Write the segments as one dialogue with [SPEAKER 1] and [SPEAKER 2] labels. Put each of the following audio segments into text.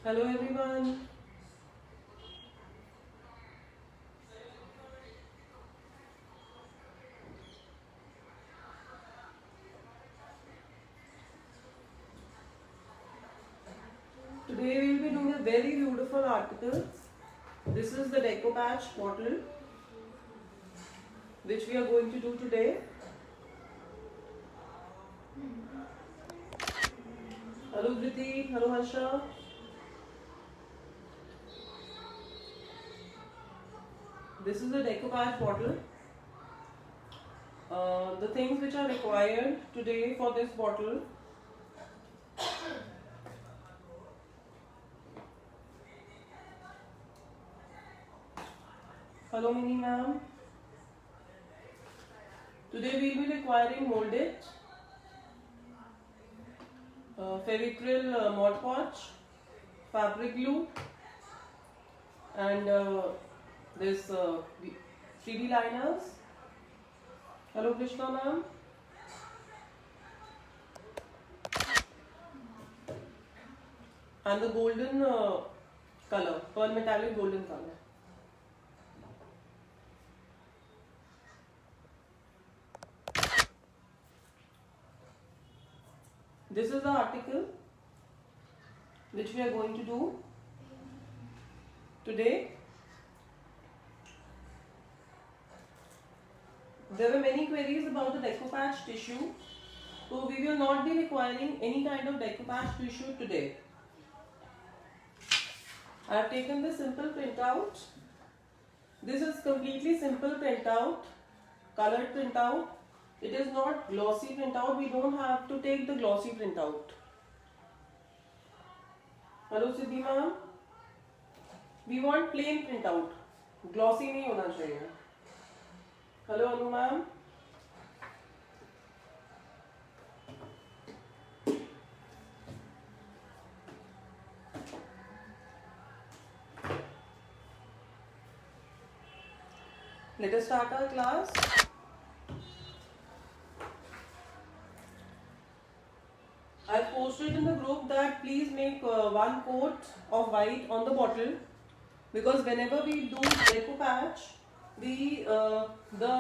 [SPEAKER 1] Hello everyone. Today we will be doing a very beautiful article. This is the decoupage bottle which we are going to do today. Hello Kriti, hello Harsha. This is the decoupage bottle. The things which are required today for this bottle. Hello Mini ma'am. Today we will be requiring molded, Fevicryl Mod Podge, fabric glue, and this 3D liners. Hello Krishna ma'am. And the golden color, pearl metallic golden color. This is the article which we are going to do today. There were many queries about the decoupage tissue, so we will not be requiring any kind of decoupage tissue today. I have taken the simple printout. This is completely simple printout, colored printout. It is not glossy printout. We don't have to take the glossy printout. Hello Siddhi ma'am. We want plain printout. Glossy नहीं होना चाहिए. Hello Anu ma'am. Let us start our class. I posted in the group that please make one coat of white on the bottle, because whenever we do decoupage, the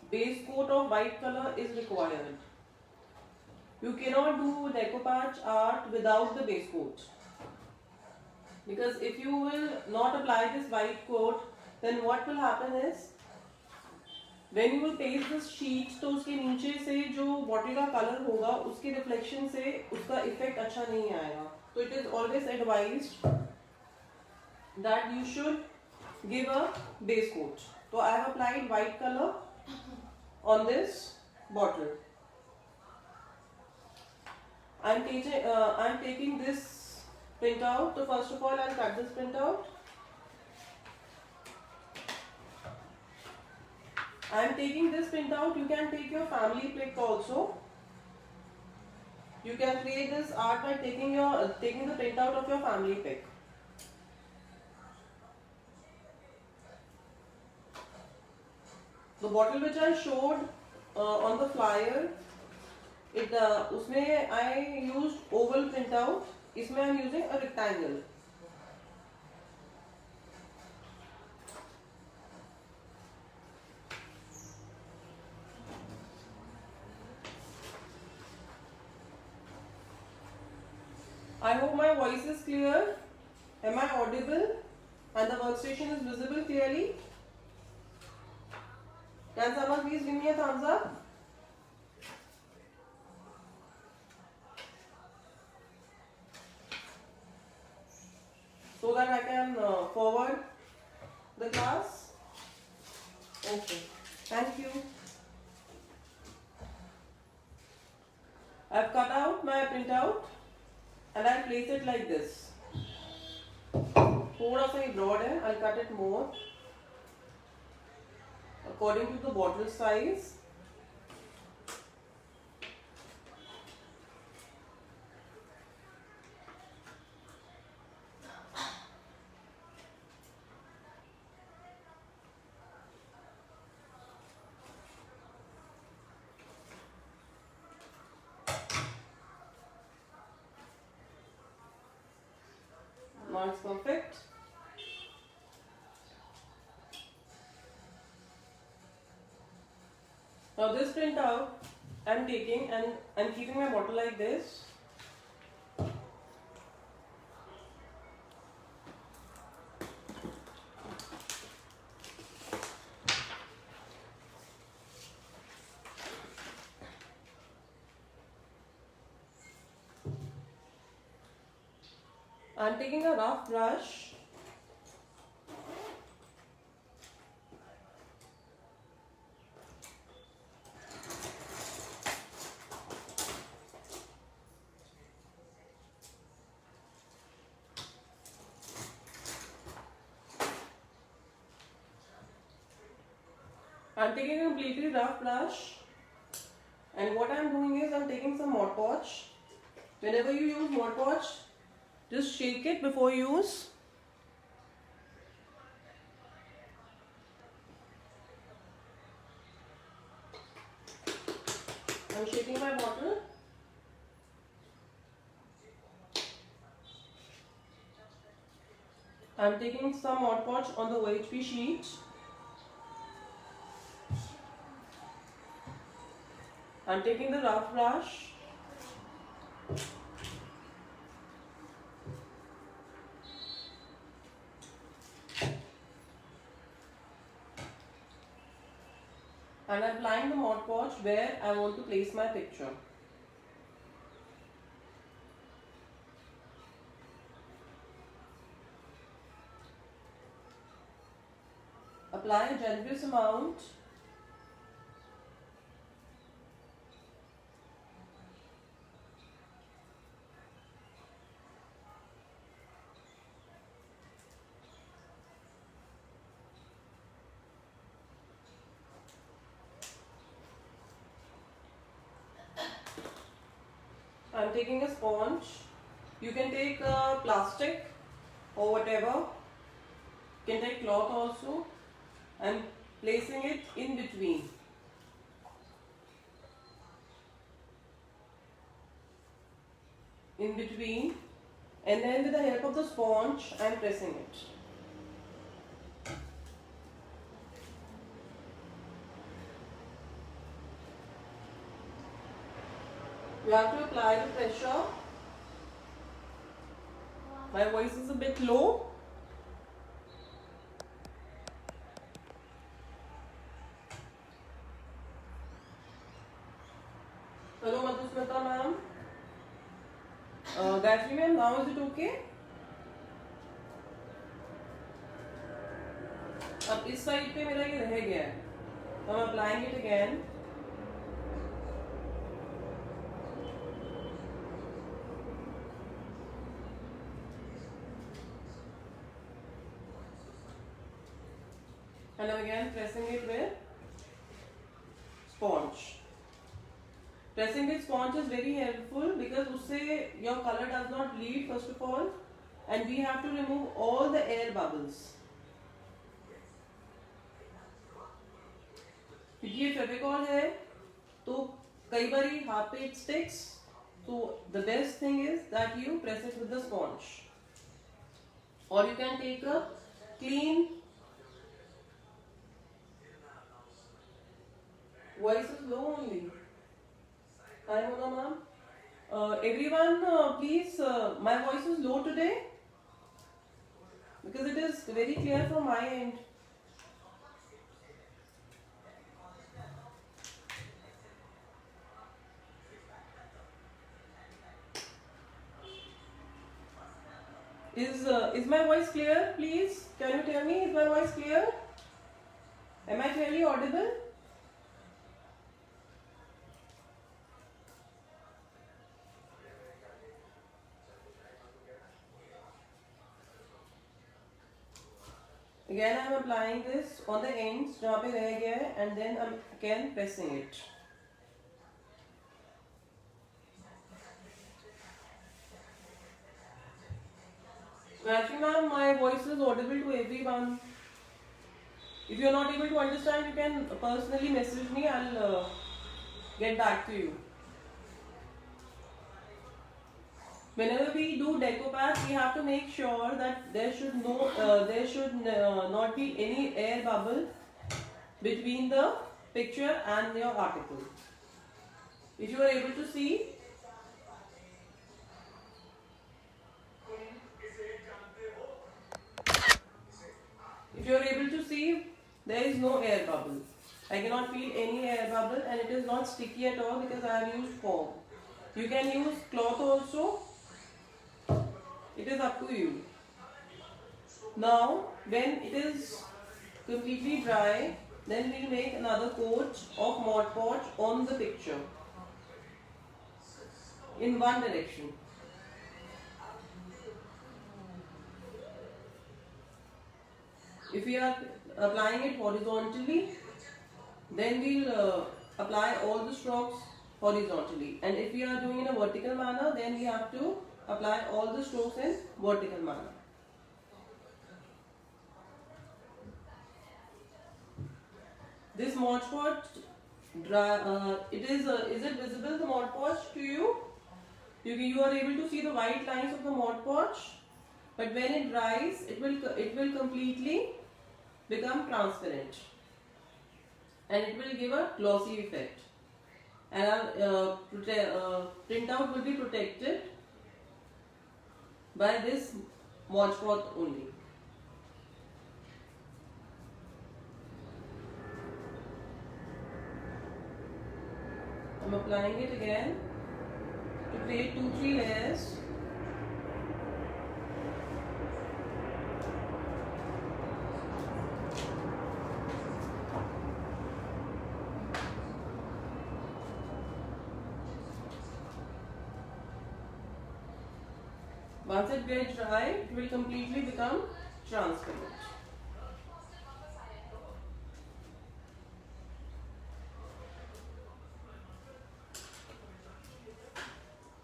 [SPEAKER 1] base coat of white color is required. You cannot do decoupage art without the base coat, because if you will not apply this white coat, then what will happen is when you will paste this sheet, तो उसके नीचे से जो bottle का colour होगा उसके reflection से उसका इफेक्ट अच्छा नहीं आएगा. तो it is always advised that you should give a base coat. So I have applied white color on this bottle. I am taking this printout. So first of all, I'll cut this printout. I am taking this printout. You can take your family pic also. You can create this art by taking the printout of your family pic. The bottle which I showed on the flyer, उसमें I used oval printout. इसमें I am using a rectangle. I hope my voice is clear. Am I audible? And the workstation is visible clearly? Can someone please give me a thumbs up? So that I can forward the class. Okay. Thank you. I have cut out my printout and I'll place it like this. थोड़ा सा ही broad है. I'll cut it more according to the bottle size. Now this printout I'm taking and I'm keeping my bottle like this. I'm taking a rough brush. I'm taking a completely rough brush, and what I'm doing is I'm taking some Mod Podge. Whenever you use Mod Podge, just shake it before use. I'm shaking my bottle. I'm taking some Mod Podge on the OHP sheet. I'm taking the rough brush. And I'm applying the Mod Podge where I want to place my picture. Apply a generous amount. I'm taking a sponge. You can take plastic or whatever. You can take cloth also. I'm placing it in between. In between, and then with the help of the sponge, I'm pressing it. You have to apply the pressure. My voice is a bit low. Hello Madhusmita ma'am. Gayatri ma'am, now is it okay? अब इस side पे मेरा ये रह गया है, तो I'm applying it again. And I'm again pressing it with sponge. Pressing with sponge is very helpful because उससे your color does not bleed first of all, and we have to remove all the air bubbles. क्योंकि ये फेविकॉल है तो कई बार हाथ पे it sticks, so the best thing is that you press it with the sponge, or you can take a clean. Voice is low only. Hi Mona ma'am. Everyone, please, my voice is low today because it is very clear from my end. Is my voice clear? Please, can you tell me, is my voice clear? Am I clearly audible? Again, I am applying this on the ends जहाँ पे रह गया है, and then I'm again pressing it. Actually, ma'am, my voice is audible to everyone. If you are not able to understand, you can personally message me. I'll get back to you. Whenever we do decoupage, we have to make sure that there should not be any air bubble between the picture and your article. If you are able to see, there is no air bubble. I cannot feel any air bubble, and it is not sticky at all because I have used foam. You can use cloth also. It is up to you. Now, when it is completely dry, then we will make another coat of Mod Podge on the picture in one direction. If we are applying it horizontally, then we will apply all the strokes horizontally, and if we are doing in a vertical manner, then we have to apply all the strokes in vertical manner. This Mod Podge dry, is it visible, the Mod Podge, to you? You are able to see the white lines of the Mod Podge, but when it dries, it will completely become transparent, and it will give a glossy effect, and our printout will be protected by this Mod Podge only. I'm applying it again to create 2-3 layers. Once it gets dry, it will completely become transparent.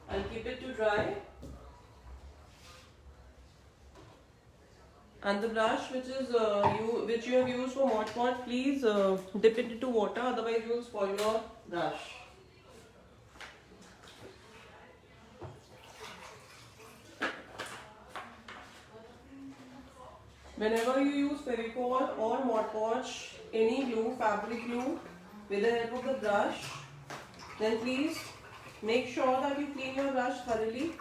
[SPEAKER 1] I'll keep it to dry. And the brush which you have used for Mod Podge, please dip it into water, otherwise you will spoil your brush. Whenever you use Fevicol or Mod Podge, any glue, fabric glue, with the help of the brush, then please make sure that you clean your brush thoroughly.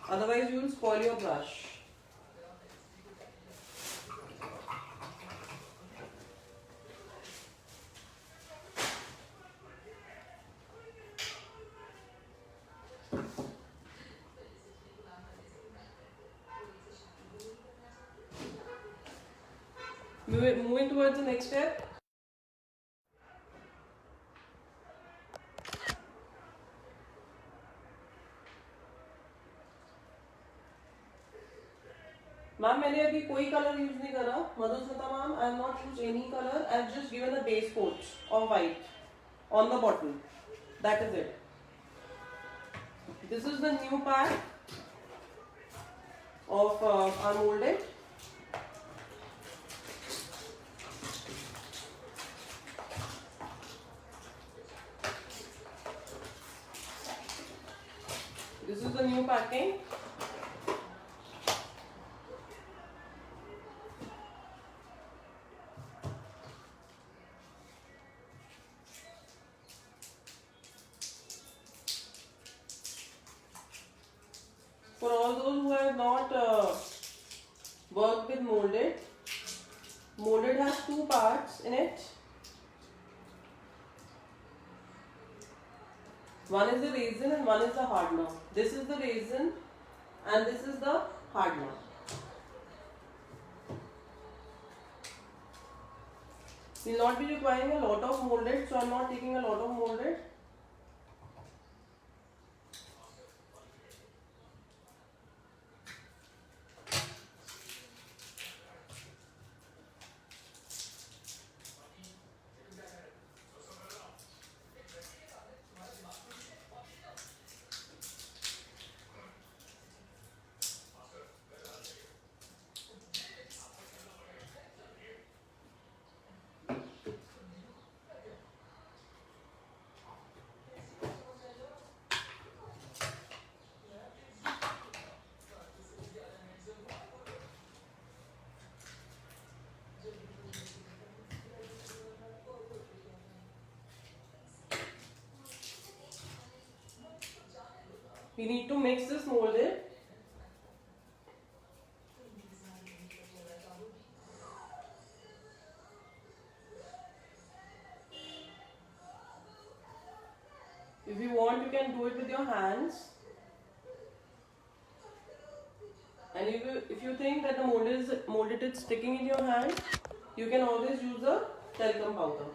[SPEAKER 1] Otherwise, you will spoil your brush. Moving towards the next step. Ma'am मैंने अभी कोई colour use नहीं करा. Madhusmita ma'am, I am not use any colour. I have just given the base coat of white on the bottle. That is it. This is the new pack of our molded. This is the new packing. For all those who have not worked with molded, molded has two parts in it. One is the resin and one is the hardener. This is the resin and this is the hardener. We will not be requiring a lot of molded, so I am not taking a lot of molded. We need to mix this molded. If you want, you can do it with your hands. And if you think that the molded is sticking in your hand, you can always use the talcum powder.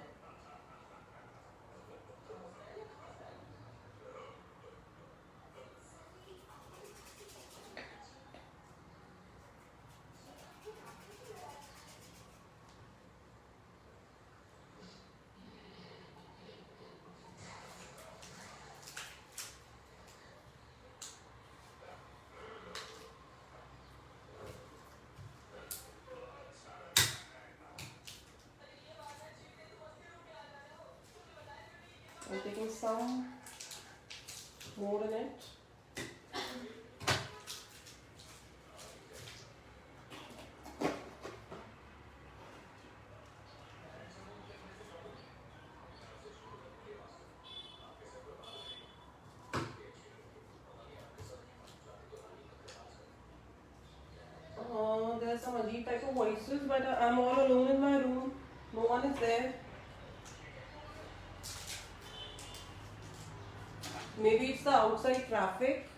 [SPEAKER 1] I'm taking some more in it. There are some Ajib type of voices, but I'm all alone in my room. No one is there. Maybe it's the outside traffic.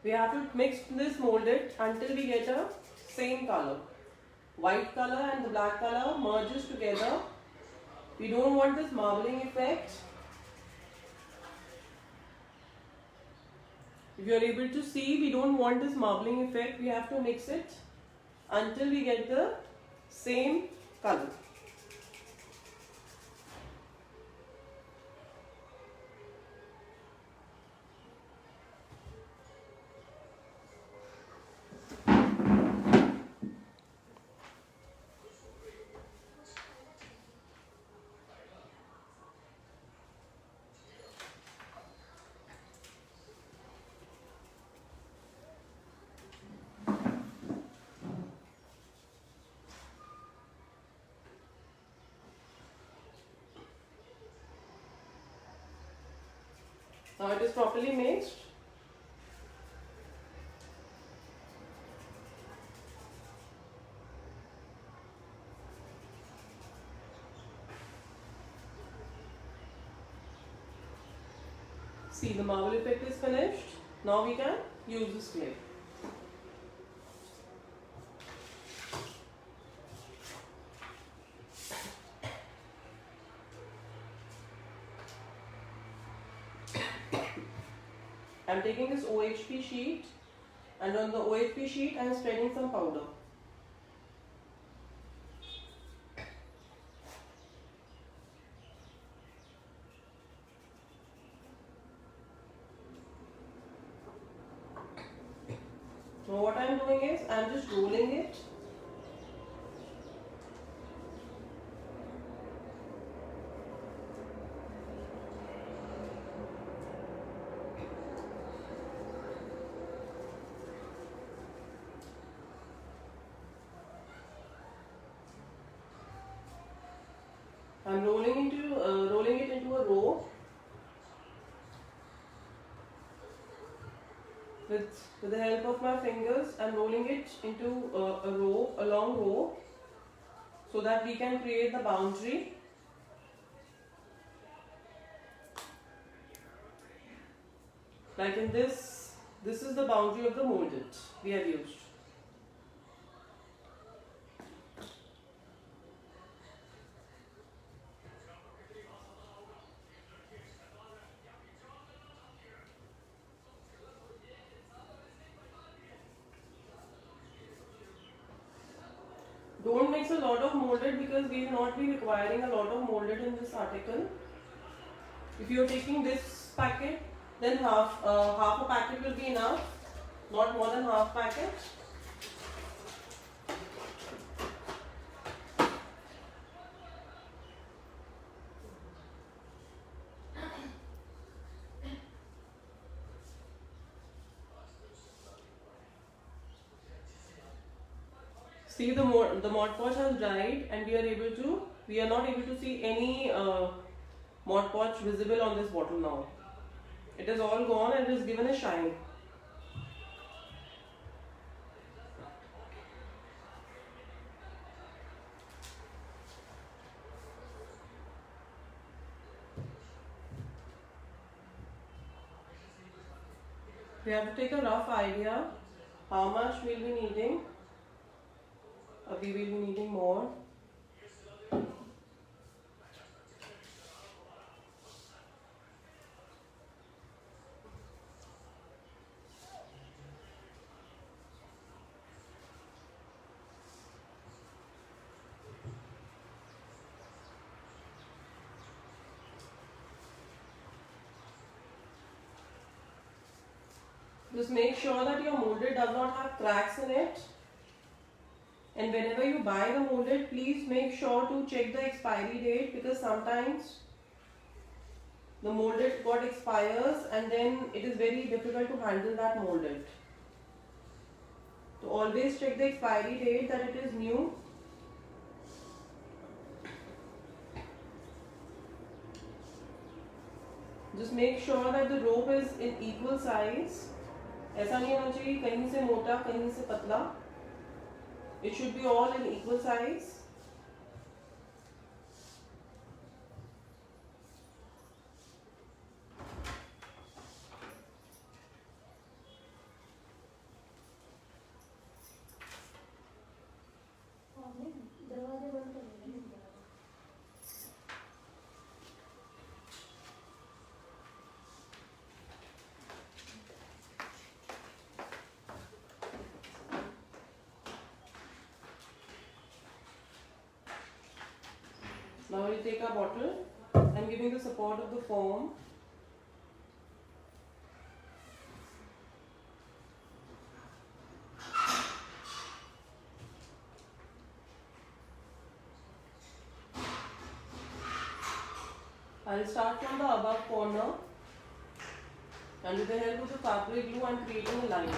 [SPEAKER 1] We have to mix this molded until we get a same color. White color and the black color merges together. We don't want this marbling effect. If you are able to see, we don't want this marbling effect. We have to mix it until we get the same color. Now it is properly mixed. See, the marble effect is finished. Now we can use this clay. I'm taking this OHP sheet, and on the OHP sheet I am spreading some powder. Now what I am doing is I am just rolling it. I'm rolling it into a row with the help of my fingers. I'm rolling it into a long row, so that we can create the boundary. Like in this is the boundary of the molded we have used. Don't mix a lot of molded, because we will not be requiring a lot of molded in this article. If you are taking this packet, then half a packet will be enough, not more than half packet. See, the Mod Podge has dried, and we are not able to see any Mod Podge visible on this bottle now. It is all gone and it is given a shine. We have to take a rough idea how much we'll be needing. We will be needing more. Just make sure that your molded does not have cracks in it. And whenever you buy the molded, please make sure to check the expiry date, because sometimes the molded got expires and then it is very difficult to handle that molded. So always check the expiry date that it is new. Just make sure that the rope is in equal size. ऐसा नहीं होना चाहिए कहीं से मोटा कहीं से पतला. It should be all in equal size. Now we'll take our bottle. I'm giving the support of the foam. I'll start from the above corner, and with the help of the fabric glue I'm creating a line.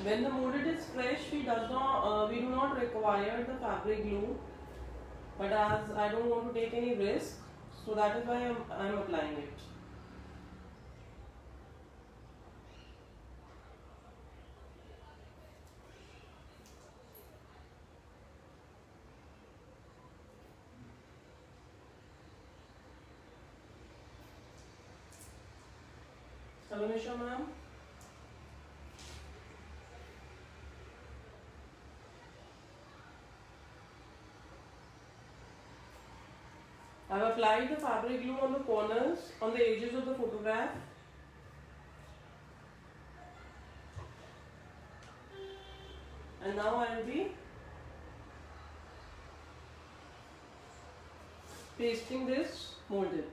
[SPEAKER 1] When the molded is fresh, we do not require the fabric glue, but as I don't want to take any risk, so that is why I am applying it. Salunisha ma'am. I have applied the fabric glue on the corners, on the edges of the photograph. And now I will be pasting this molded.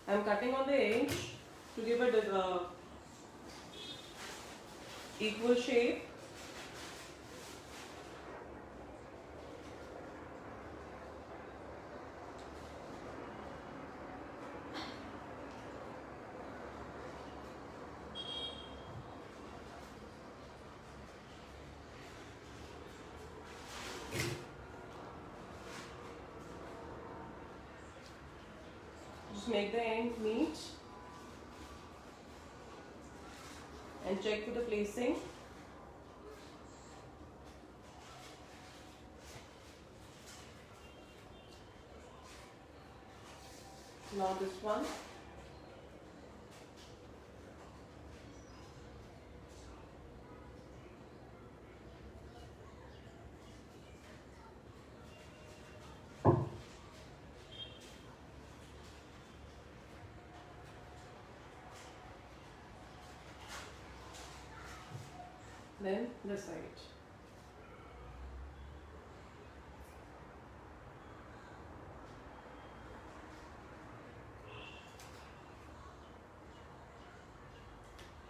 [SPEAKER 1] I am cutting on the edge to give it equal shape. Just make the end meet and check for the placing. Now this one. Then this side.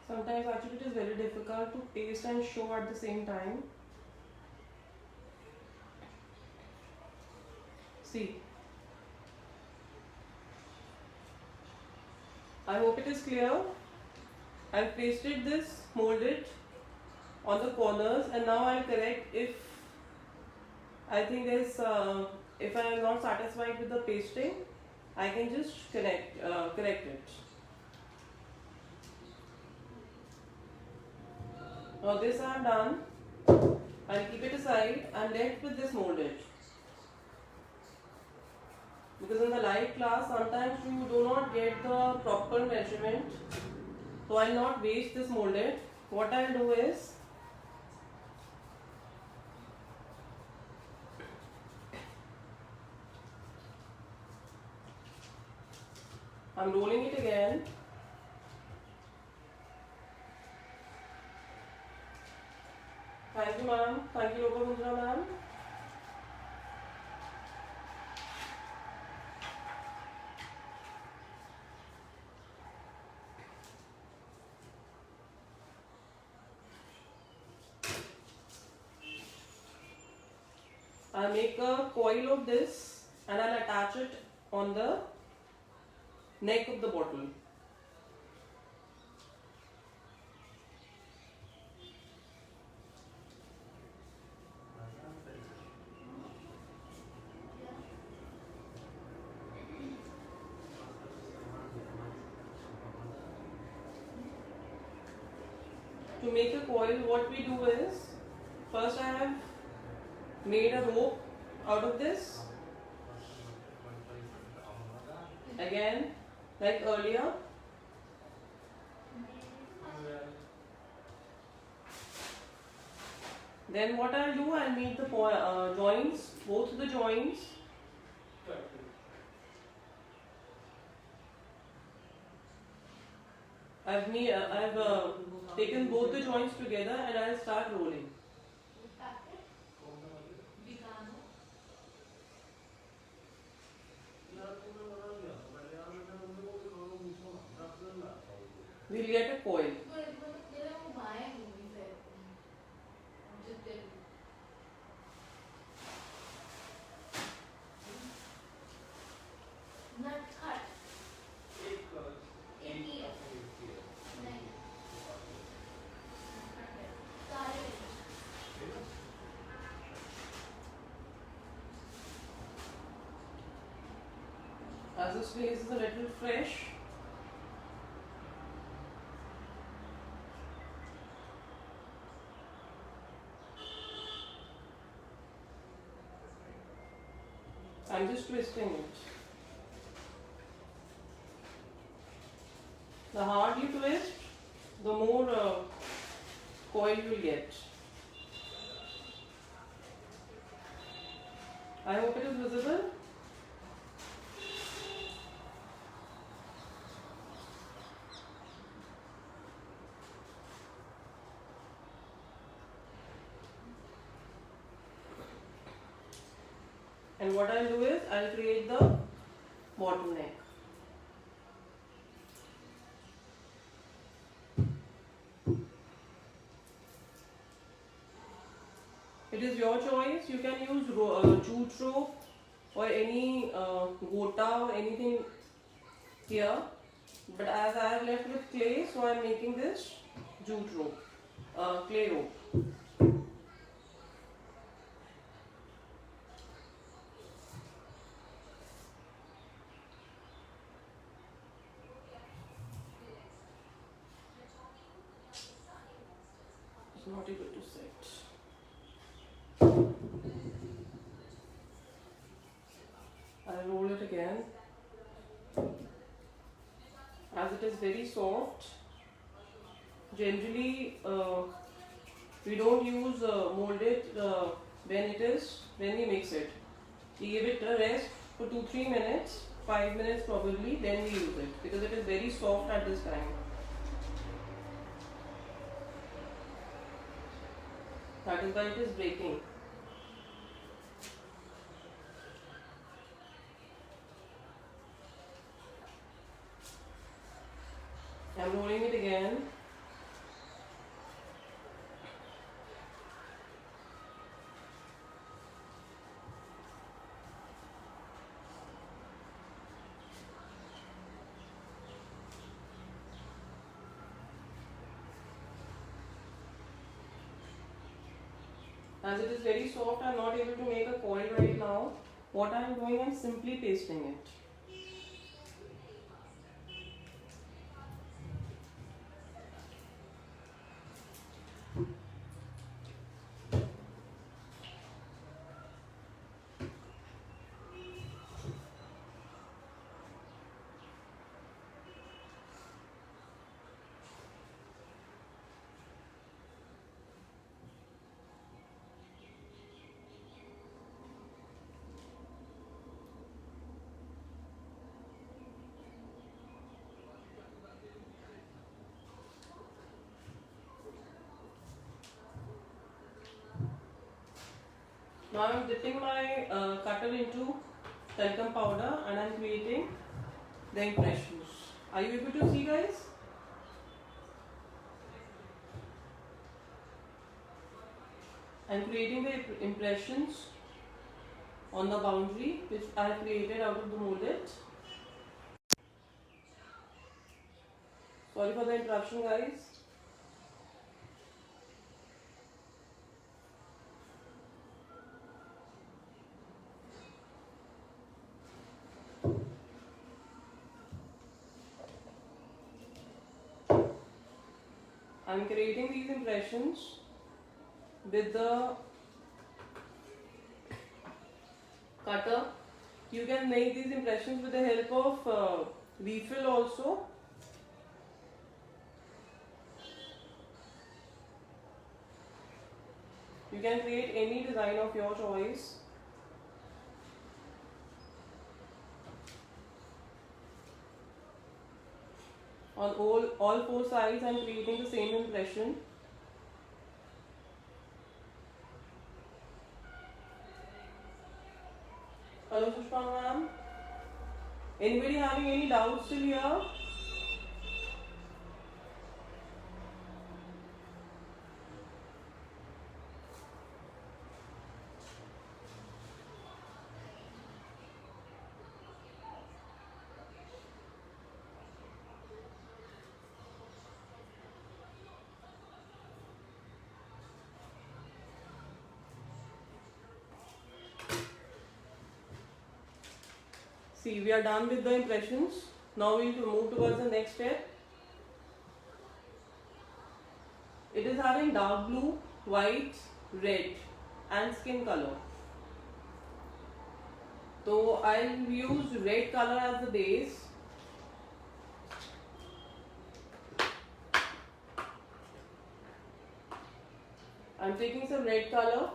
[SPEAKER 1] Sometimes actually it is very difficult to paste and show at the same time. See, I hope it is clear. I've pasted this, molded on the corners, and now I'll correct if I think there's if I am not satisfied with the pasting, I can just correct it. Now this I have done. I'll keep it aside. I'm left with this molded. Because in the live class, sometimes you do not get the proper measurement. So I'll not waste this molded. What I'll do is, I'm rolling it again. Thank you, ma'am. Thank you, Lopa ma'am. I'll make a coil of this and I'll attach it on the neck of the bottle. To make a coil, what we do is, first I have made a rope out of this. Again, like earlier. Then what I'll do, I'll make the joints, both the joints. I've taken both the joints together and I'll start rolling. We'll get a coil. As this place is a little fresh, I'm just twisting it. The harder you twist, the more coil you will get. I hope it is visible. And what I'll do is, I'll create the bottleneck. It is your choice. You can use jute rope or any gota or anything here. But as I have left with clay, so I am making this jute rope, clay rope. It's not able to set. I'll roll it again. As it is very soft, generally we don't use molded when we mix it. We give it a rest for 2-3 minutes, 5 minutes probably, then we use it because it is very soft at this time. That is why it is breaking. I'm rolling it again. As it is very soft, I am not able to make a coil right now. What I am doing, I am simply pasting it. Now I am dipping my cutter into talcum powder and I am creating the impressions. Are you able to see, guys? I am creating the impressions on the boundary which I have created out of the molded. Sorry for the interruption, guys. I am creating these impressions with the cutter. You can make these impressions with the help of refill also. You can create any design of your choice. On all four sides I am creating the same impression. Hello Sushma ma'am. Anybody having any doubts till here? See, we are done with the impressions. Now we will move towards the next step. It is having dark blue, white, red and skin color. So I'll use red color as the base. I'm taking some red color.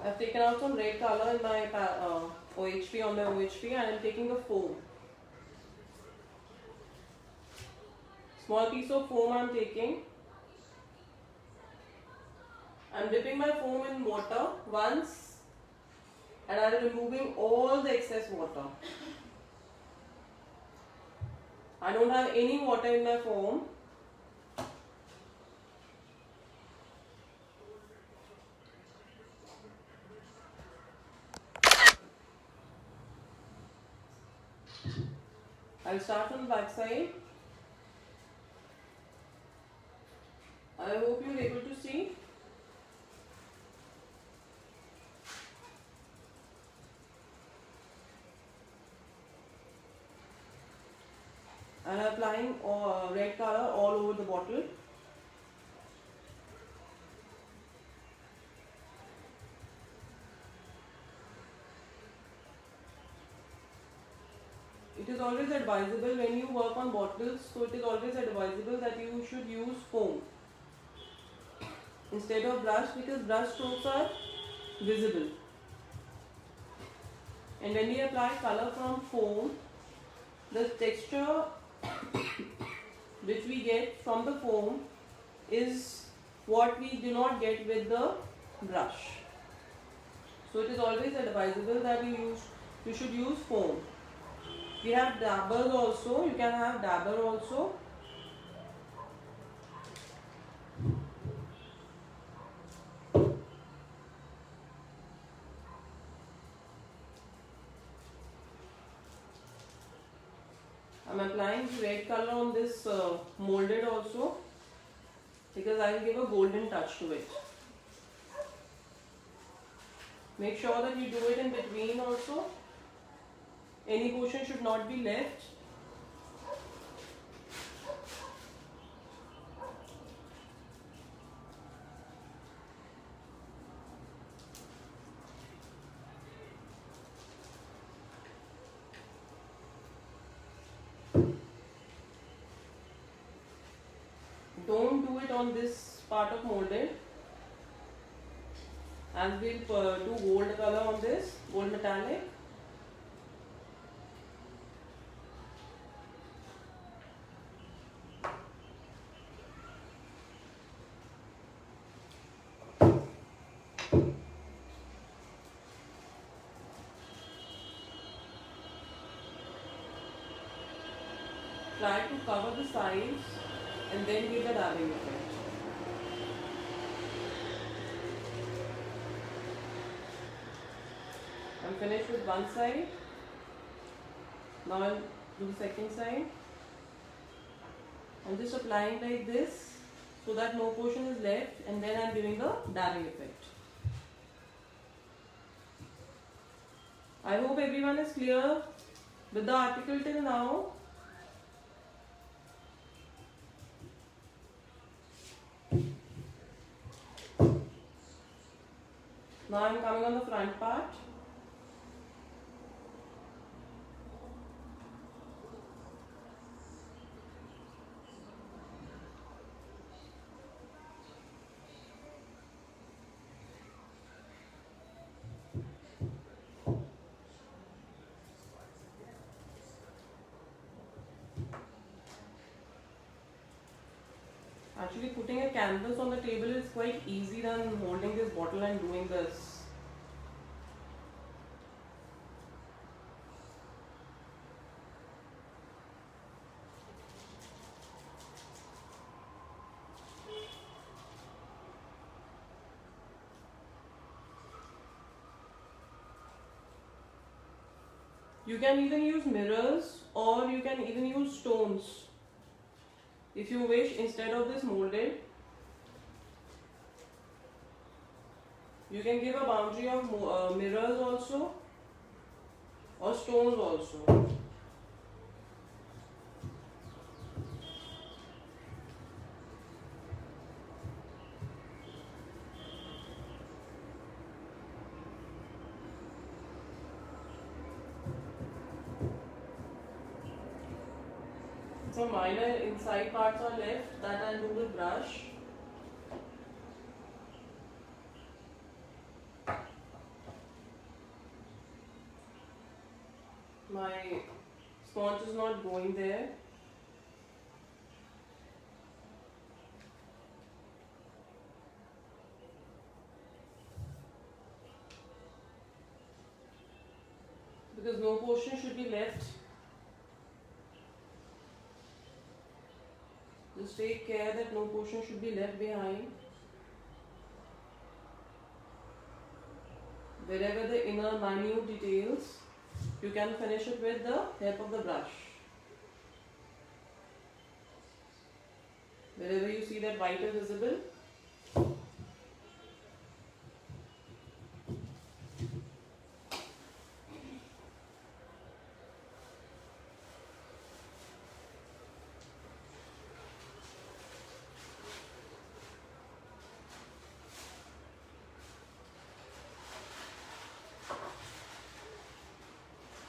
[SPEAKER 1] I've taken out some red color in my OHP on the OHP and I'm taking a foam. Small piece of foam I'm taking. I'm dipping my foam in water once and I'm removing all the excess water. I don't have any water in my foam. I'll start from the back side. I hope you're able to see. And I'm applying red color all over the bottle. It is always advisable when you work on bottles, so it is always advisable that you should use foam instead of brush because brush strokes are visible. And when we apply color from foam, the texture which we get from the foam is what we do not get with the brush. So it is always advisable that you should use foam. We have dabbers also, you can have dabber also. I'm applying red color on this molded also because I will give a golden touch to it. Make sure that you do it in between also. Any portion should not be left. Don't do it on this part of molded, as we'll do gold color on this, gold metallic. Try to cover the sides and then give the dabbing effect. I'm finished with one side. Now I'll do the second side. I'm just applying like this so that no portion is left, and then I'm giving the dabbing effect. I hope everyone is clear with the article till now. Now I'm coming on the front part. Actually, putting a canvas on the table is quite easy than holding this bottle and doing this. You can even use mirrors, or you can even use stones if you wish, instead of this molded. You can give a boundary of mirrors also, or stones also. Some minor inside parts are left that I'll do with brush. My sponge is not going there. Because no portion should be left. Just take care that no portion should be left behind. Wherever the inner minute details, you can finish it with the help of the brush. Wherever you see that white is visible,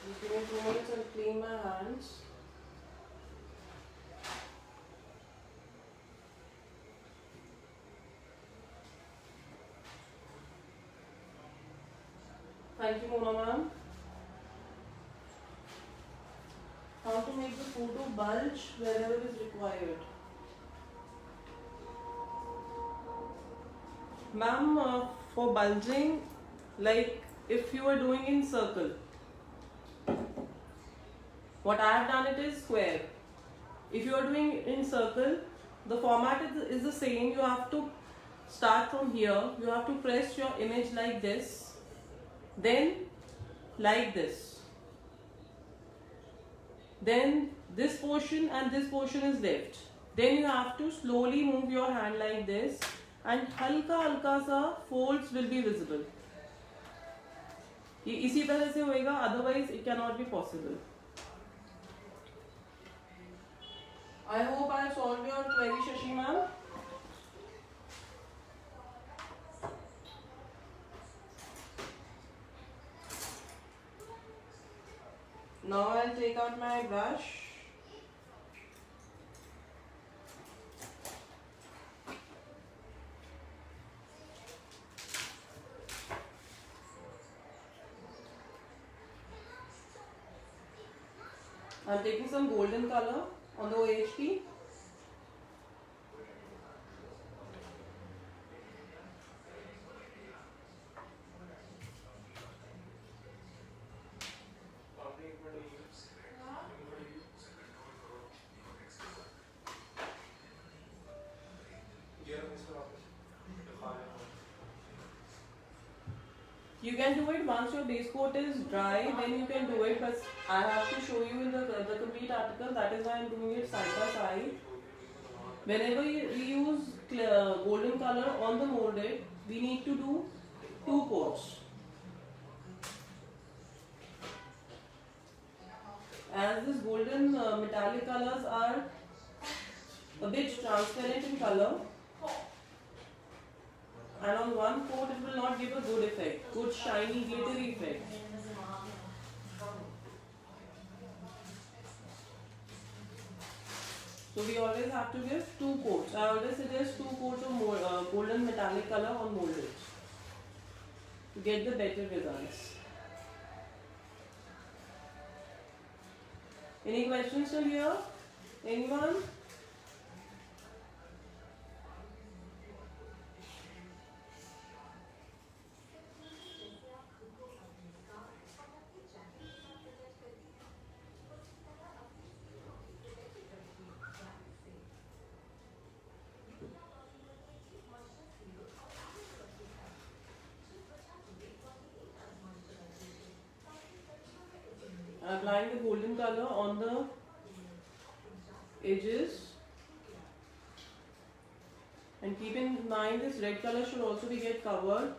[SPEAKER 1] just give me 2 minutes and clean my hands. Thank you, Mona ma'am. How to make the photo bulge wherever is required. Ma'am, for bulging, like if you are doing in circle, what I have done it is square. If you are doing in circle, the format is the same. You have to start from here. You have to press your image like this, then like this, then this portion and this portion is left. Then you have to slowly move your hand like this and हल्का हल्का सा folds will be visible. ये इसी तरह से होएगा, otherwise it cannot be possible. I hope I have solved your query, Shashi ma'am. Now I'll take out my brush. I'm taking some golden color on the OHP. You can do it once your base coat is dry, then you can do it, but I have to show you in the complete article, that is why I am doing it side by side. Whenever we use golden color on the molded, we need to do 2 coats. As this golden metallic colors are a bit transparent in color, and on one coat it will not give a good effect, good shiny glittery effect. So we always have to give 2 coats. I always suggest 2 coats of golden metallic color on molded to get the better results. Any questions till here? Anyone? Applying the golden color on the edges, and keep in mind this red color should also be get covered.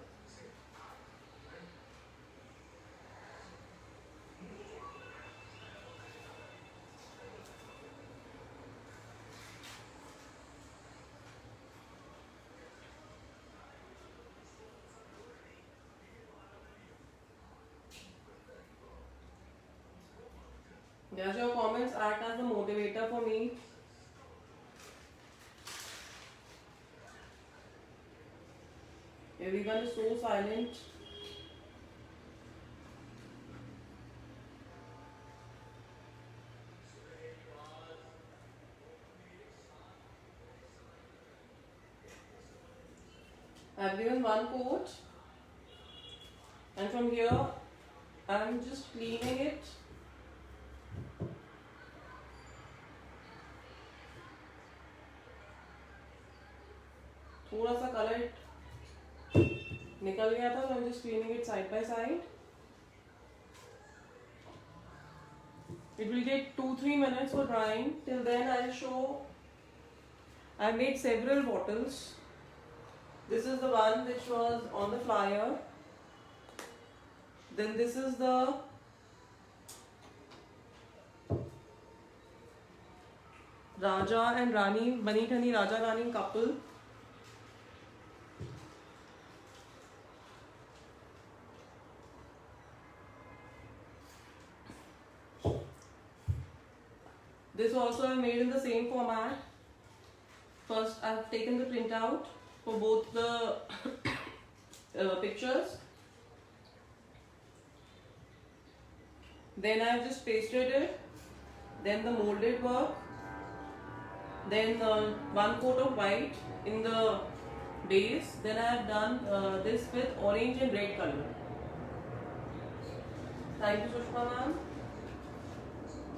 [SPEAKER 1] Does your comments act as a motivator for me? Everyone is so silent. I have given 1 coat, and from here I am just cleaning it. थोड़ा सा colour निकल गया था, तो I'm just cleaning it side by side. It will take 2-3 minutes for drying. Till then I'll show. I made several bottles. This is the one which was on the flyer. Then this is the Raja and Rani, Bani Thani Raja Rani couple. This also I made in the same format. First I have taken the printout for both the pictures. Then I have just pasted it. Then the molded work. Then 1 coat of white in the base. Then I have done this with orange and red color. Thank you, Sushma ma'am.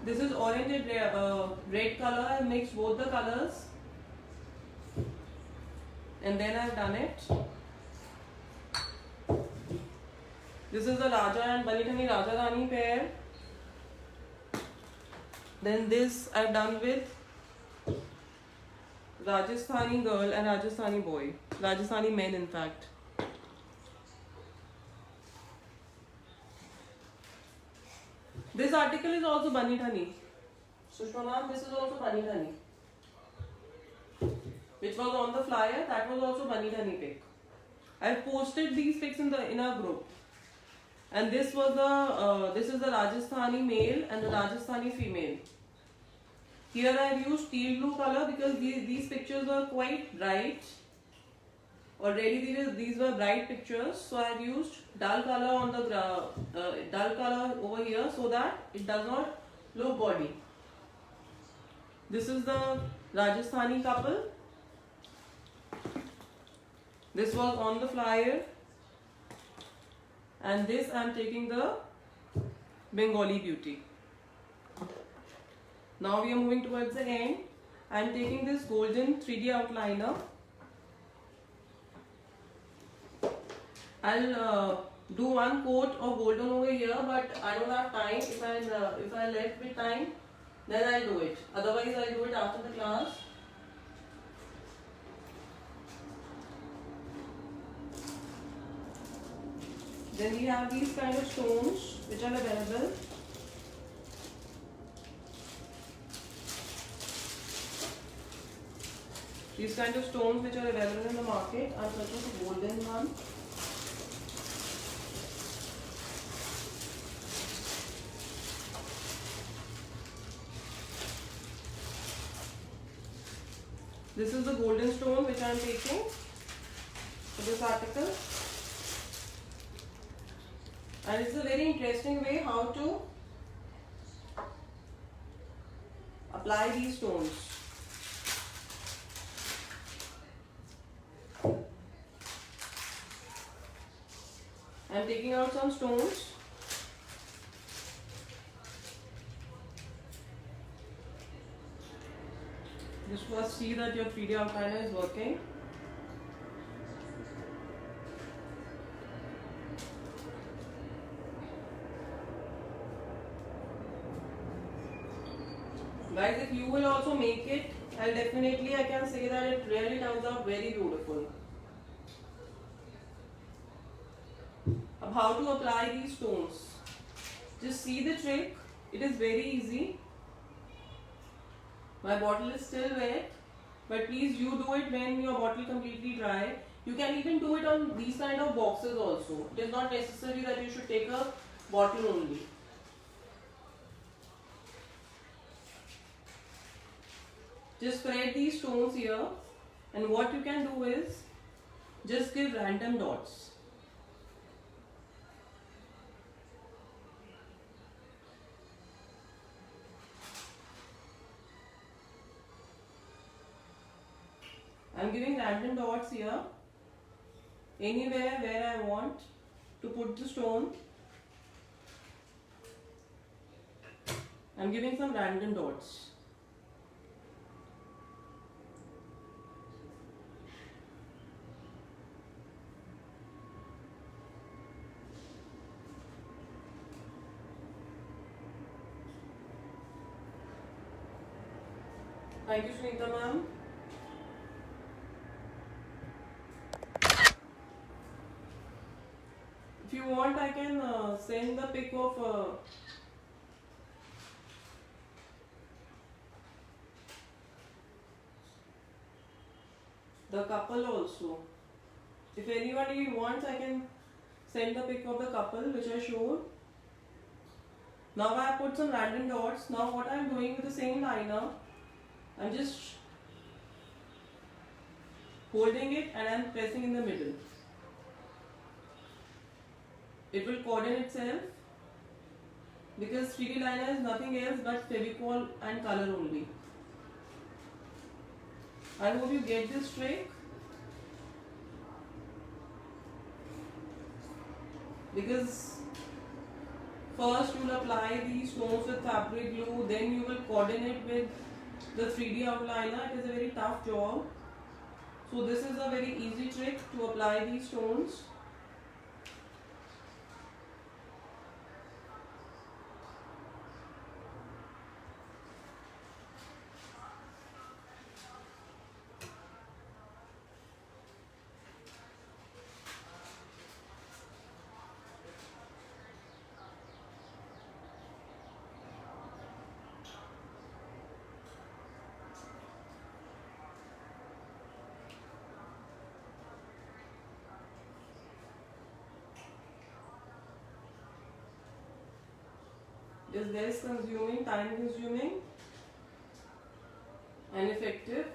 [SPEAKER 1] This is orange and red color. I mixed both the colors, and then I have done it. This is the Raja and Bani Thani Raja Rani pair. Then this I've done with Rajasthani girl and Rajasthani boy. Rajasthani men, in fact. This article is also Bunny Thani. Sushma ma'am, this is also Bunny Thani. Which was on the flyer, that was also Bunny Thani pic. I've posted these pics in our group. And this was this is the Rajasthani male and the Rajasthani female. Here I have used teal blue color because these pictures were quite bright. Already these were bright pictures, so I have used dull color on the dull color over here so that it does not look gaudy. This is the Rajasthani couple. This was on the flyer, and this I am taking the Bengali beauty. Now we are moving towards the end. I am taking this golden 3D outliner. I'll do one coat of golden over here, but I don't have time. If I left with time, then I'll do it. Otherwise, I'll do it after the class. Then we have these kind of stones which are available. These kind of stones which are available in the market. I'm searching for golden one. This is the golden stone which I am taking for this article. And it's a very interesting way how to apply these stones. I am taking out some stones. Just first see that your 3D outliner is working. Guys, if you will also make it, I can say that it really turns out very beautiful. Now, how to apply these stones? Just see the trick. It is very easy. My bottle is still wet, but please you do it when your bottle completely dry. You can even do it on these kind of boxes also. It is not necessary that you should take a bottle only. Just spread these stones here, and what you can do is just give random dots. I am giving random dots here, anywhere where I want to put the stone. I am giving some random dots. Thank you, Sunita ma'am. If you want, I can send the pic of the couple also. If anybody wants, I can send the pic of the couple which I showed. Now I have put some random dots. Now what I am doing with the same liner, I am just holding it and I am pressing in the middle. It will coordinate itself because 3D liner is nothing else but Fevicol and color only. I hope you get this trick, because first you will apply these stones with fabric glue, then you will coordinate with the 3D outliner. It is a very tough job. So this is a very easy trick to apply these stones. is less consuming, time consuming, and effective.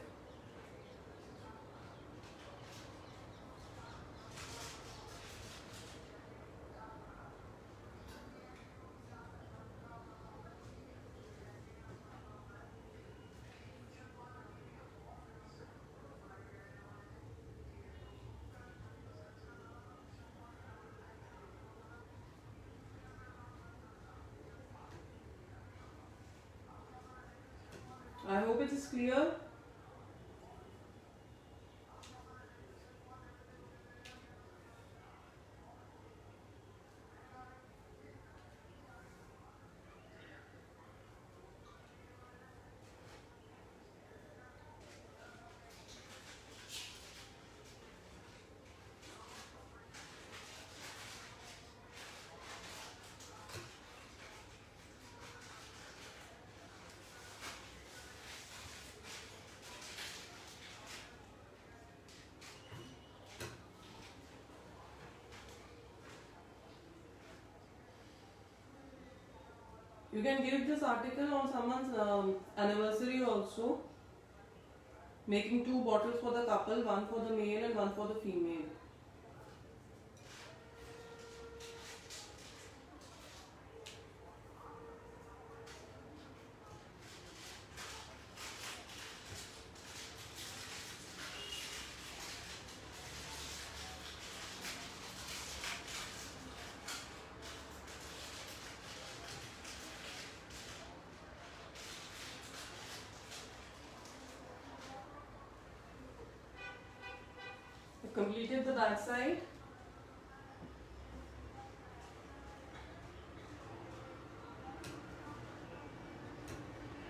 [SPEAKER 1] I hope it is clear. You can give this article on someone's anniversary also. Making 2 bottles for the couple, one for the male and one for the female. Completed the back side.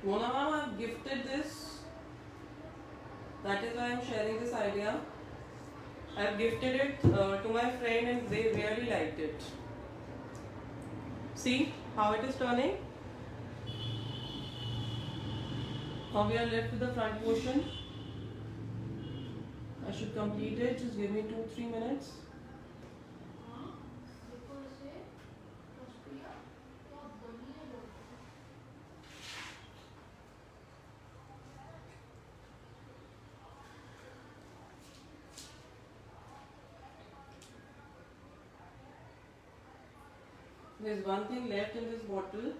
[SPEAKER 1] Mona ma'am, I've gifted this. That is why I'm sharing this idea. I've gifted it to my friend and they really liked it. See how it is turning? Now we are left with the front portion. I should complete it. Just give me 2-3 minutes. There's one thing left in this bottle.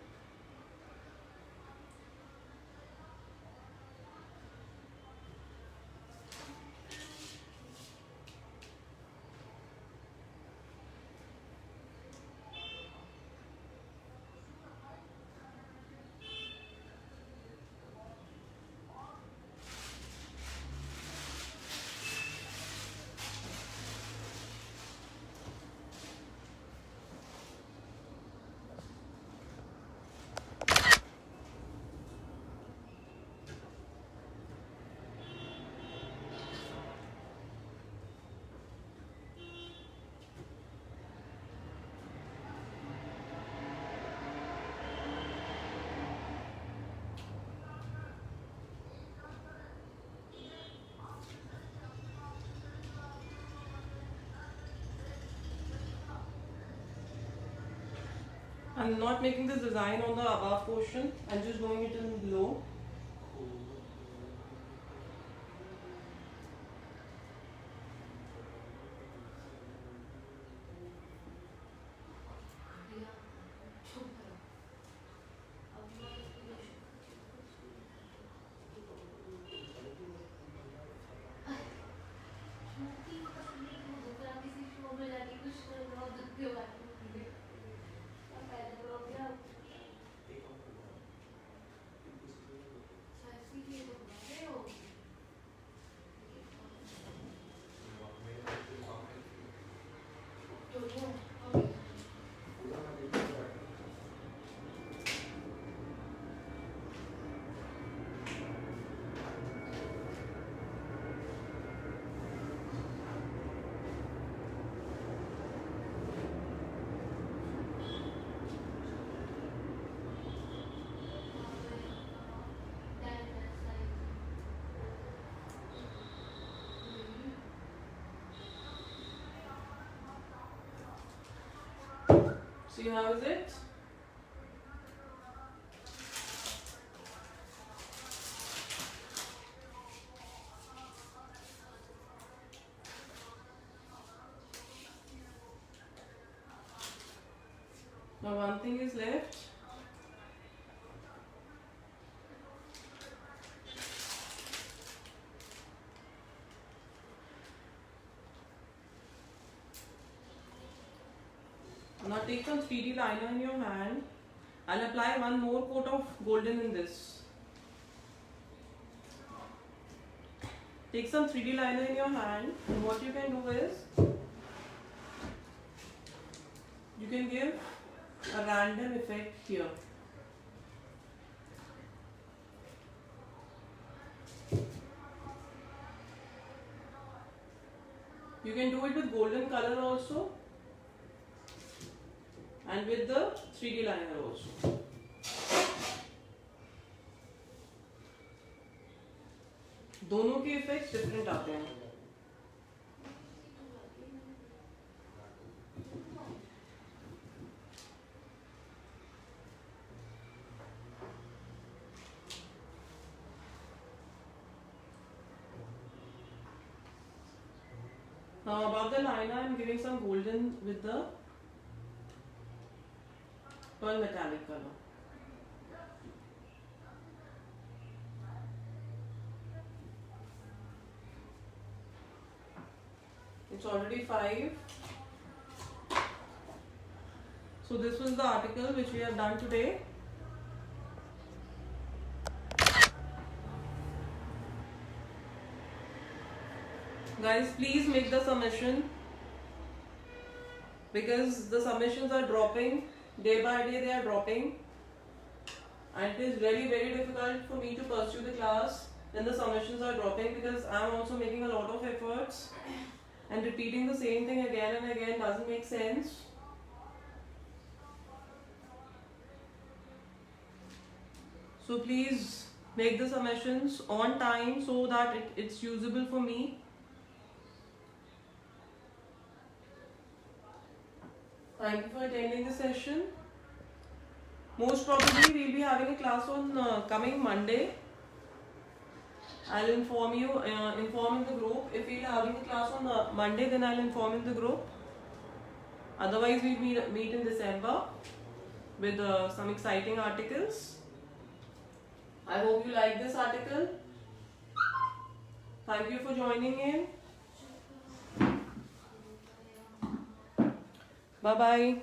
[SPEAKER 1] I'm not making this design on the above portion. I'm just doing it in below. See how is it? Now one thing is left. Now take some 3D liner in your hand. I'll apply one more coat of golden in this. Take some 3D liner in your hand, and what you can do is you can give a random effect here. You can do it with golden color also and with the 3D liner also. दोनों के effects different आते हैं. Now above the liner I am giving some golden with the pearl metallic color. It's already 5. So this was the article which we have done today. Guys, please make the submission because the submissions are dropping day by day. They are dropping, and it is very difficult for me to pursue the class when the submissions are dropping because I am also making a lot of efforts, and repeating the same thing again and again doesn't make sense. So please make the submissions on time so that it's usable for me. Thank you for attending the session. Most probably we'll be having a class on coming Monday. I'll inform you, inform in the group. If we're having a class on Monday, then I'll inform in the group. Otherwise, we'll meet in December with some exciting articles. I hope you like this article. Thank you for joining in. Bye-bye.